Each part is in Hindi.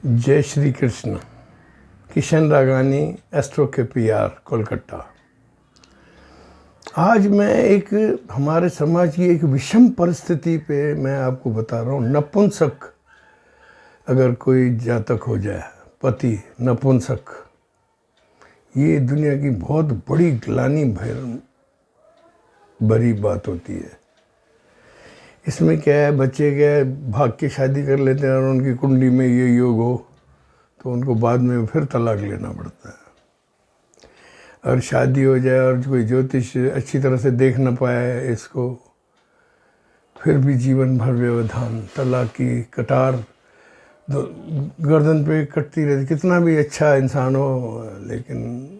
जय श्री कृष्ण। किशन रागानी, एस्ट्रो के PR, कोलकाता। आज मैं एक हमारे समाज की एक विषम परिस्थिति पे मैं आपको बता रहा हूँ। नपुंसक अगर कोई जातक हो जाए, पति नपुंसक, ये दुनिया की बहुत बड़ी ग्लानि भरी बात होती है। इसमें क्या है, बच्चे क्या है, भाग के शादी कर लेते हैं और उनकी कुंडली में ये योग हो तो उनको बाद में फिर तलाक लेना पड़ता है। और शादी हो जाए और कोई ज्योतिष अच्छी तरह से देख ना पाए इसको, फिर भी जीवन भर व्यवधान, तलाक की कटार गर्दन पे कटती रहती। कितना भी अच्छा इंसान हो, लेकिन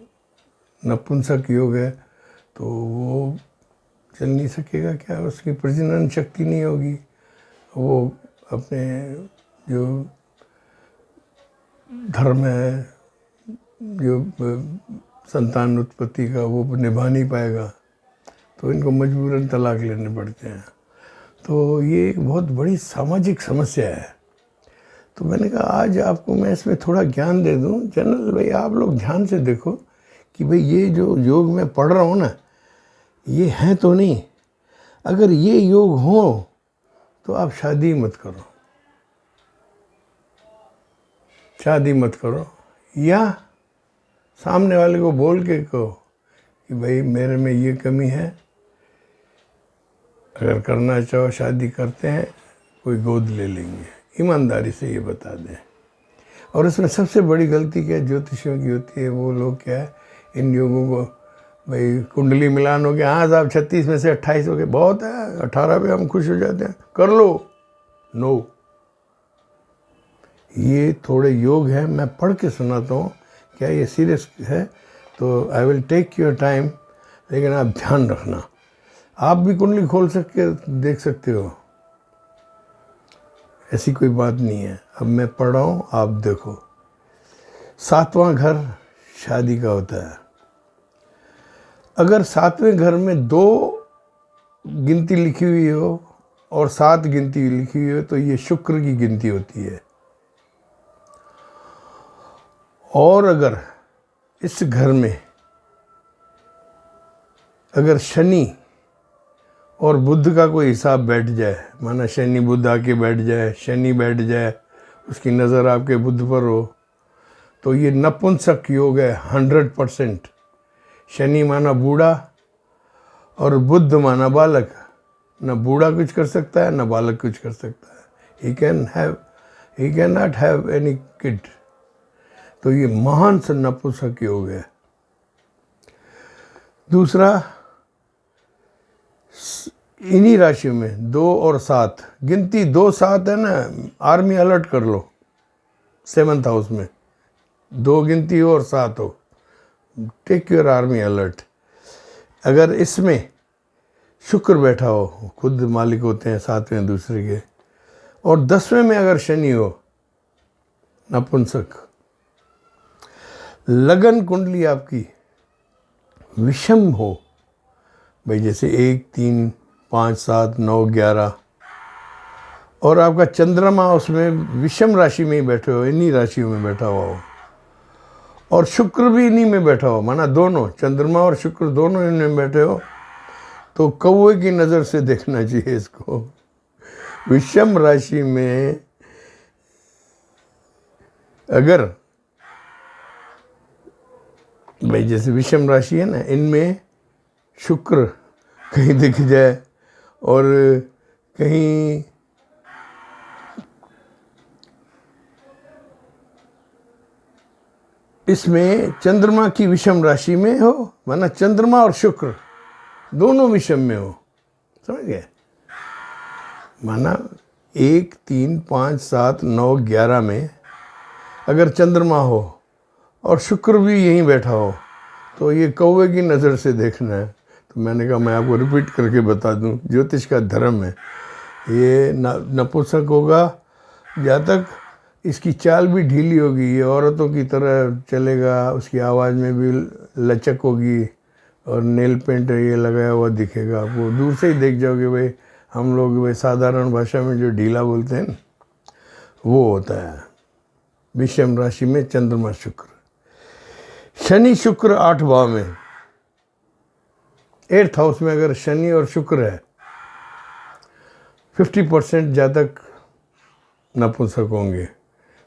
नपुंसक योग है तो वो चल नहीं सकेगा। क्या उसकी प्रजनन शक्ति नहीं होगी, वो अपने जो धर्म है, जो संतान उत्पत्ति का, वो निभा नहीं पाएगा, तो इनको मजबूरन तलाक लेने पड़ते हैं। तो ये एक बहुत बड़ी सामाजिक समस्या है। तो मैंने कहा आज आपको मैं इसमें थोड़ा ज्ञान दे दूं। जनरल भाई आप लोग ध्यान से देखो कि भाई ये जो योग मैं पढ़ रहा हूँ ना, ये है तो नहीं। अगर ये योग हो तो आप शादी मत करो, शादी मत करो, या सामने वाले को बोल के कहो कि भाई मेरे में ये कमी है, अगर करना चाहो शादी करते हैं, कोई गोद ले लेंगे। ईमानदारी से ये बता दें। और इसमें सबसे बड़ी गलती क्या ज्योतिषियों की होती है, वो लोग क्या है, इन योगों को भाई कुंडली मिलान हो गया, हाँ साहब 36 में से 28 हो गए, बहुत है, 18 पे हम खुश हो जाते हैं, कर लो। नो, ये थोड़े योग है, मैं पढ़ के सुनाता हूँ, क्या ये सीरियस है तो I will take your time, लेकिन आप ध्यान रखना। आप भी कुंडली खोल सकते, देख सकते हो, ऐसी कोई बात नहीं है। अब मैं पढ़ रहा हूँ, आप देखो। 7वां घर शादी का होता है। अगर 7वें घर में 2 गिनती लिखी हुई हो और 7 गिनती लिखी हुई हो तो ये शुक्र की गिनती होती है। और अगर इस घर में अगर शनि और बुध का कोई हिसाब बैठ जाए, माना शनि बुध आके बैठ जाए, शनि बैठ जाए, उसकी नज़र आपके बुध पर हो, तो ये नपुंसक योग है 100%। शनि माना बूढ़ा और बुध माना बालक। न बूढ़ा कुछ कर सकता है, न बालक कुछ कर सकता है। He can not have any kid. तो ये महान नपुंसक योग है। दूसरा, इन्हीं राशियों में 2 और 7 गिनती, 2 7 है ना, आर्मी अलर्ट कर लो। 7th हाउस में 2 गिनती हो और 7 हो, टेक योर आर्मी अलर्ट। अगर इसमें शुक्र बैठा हो, खुद मालिक होते हैं 7वें दूसरे के, और 10वें में अगर शनि हो, नपुंसक। लगन कुंडली आपकी विषम हो, भाई जैसे 1 3 5 7 9 11, और आपका चंद्रमा उसमें विषम राशि में ही बैठे हो, इन्हीं राशियों में बैठा हुआ हो, और शुक्र भी इन्हीं में बैठा हो, माना दोनों चंद्रमा और शुक्र दोनों इनमें बैठे हो, तो कौवे की नज़र से देखना चाहिए इसको। विषम राशि में अगर भाई जैसे विषम राशि है ना, इनमें शुक्र कहीं दिख जाए और कहीं इसमें चंद्रमा की विषम राशि में हो, माना चंद्रमा और शुक्र दोनों विषम में हो, समझ गए। माना 1 3 5 7 9 11 में अगर चंद्रमा हो और शुक्र भी यहीं बैठा हो, तो ये कौवे की नज़र से देखना है। तो मैंने कहा मैं आपको रिपीट करके बता दूं, ज्योतिष का धर्म है। ये नपुंसक होगा जातक, इसकी चाल भी ढीली होगी, ये औरतों की तरह चलेगा, उसकी आवाज़ में भी लचक होगी, और नेल पेंट ये लगाया हुआ दिखेगा आपको, दूर से ही देख जाओगे। भाई हम लोग भाई साधारण भाषा में जो ढीला बोलते हैं वो होता है। विषम राशि में चंद्रमा शुक्र, शनि शुक्र 8 भाव में, 8th हाउस में अगर शनि और शुक्र है, 50% जातक नपुंसक होंगे।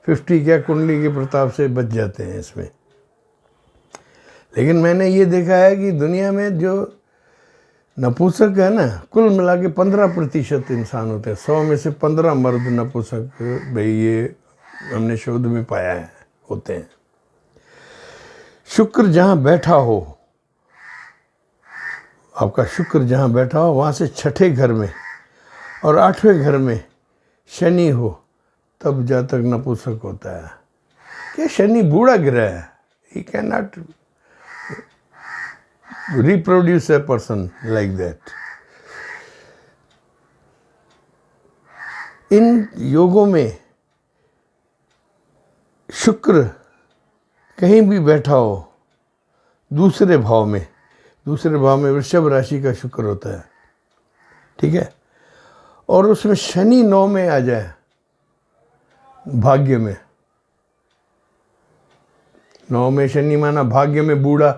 50 क्या, कुंडली के प्रताप से बच जाते हैं इसमें। लेकिन मैंने ये देखा है कि दुनिया में जो नपुंसक है ना, कुल मिला के 15% इंसान होते हैं। 100 में से 15 मर्द नपुंसक, भाई ये हमने शोध में पाया है, होते हैं। शुक्र जहाँ बैठा हो, आपका शुक्र जहाँ बैठा हो, वहाँ से 6ठे घर में और 8वें घर में शनि हो, तब जातक नपुंसक होता है। क्या शनि बूढ़ा ग्रह है, he can not reproduce a person like that. इन योगों में शुक्र कहीं भी बैठा हो, दूसरे भाव में वृषभ राशि का शुक्र होता है, ठीक है, और उसमें शनि 9 में आ जाए, भाग्य में, 9 में शनि माना भाग्य में बूढ़ा,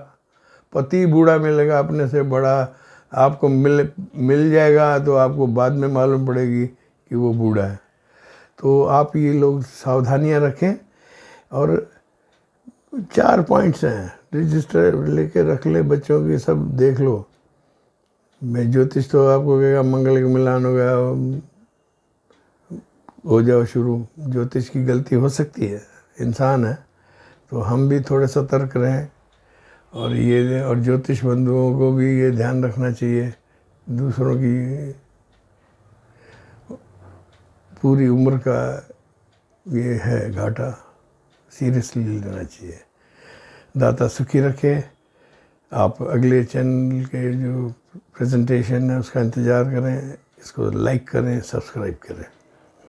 पति बूढ़ा मिलेगा, अपने से बड़ा, आपको मिल जाएगा तो आपको बाद में मालूम पड़ेगी कि वो बूढ़ा है। तो आप ये लोग सावधानियां रखें। और 4 पॉइंट्स हैं, रजिस्टर लेके रख ले, बच्चों की सब देख लो। मैं ज्योतिष तो आपको कहेगा मंगल का मिलान हो गया, हो जाओ शुरू। ज्योतिष की गलती हो सकती है, इंसान है, तो हम भी थोड़े सतर्क रहें। और ज्योतिष बंधुओं को भी ये ध्यान रखना चाहिए, दूसरों की पूरी उम्र का ये है घाटा, सीरियसली लेना चाहिए। दाता सुखी रखे। आप अगले चैनल के जो प्रेजेंटेशन है उसका इंतज़ार करें, इसको लाइक करें, सब्सक्राइब करें।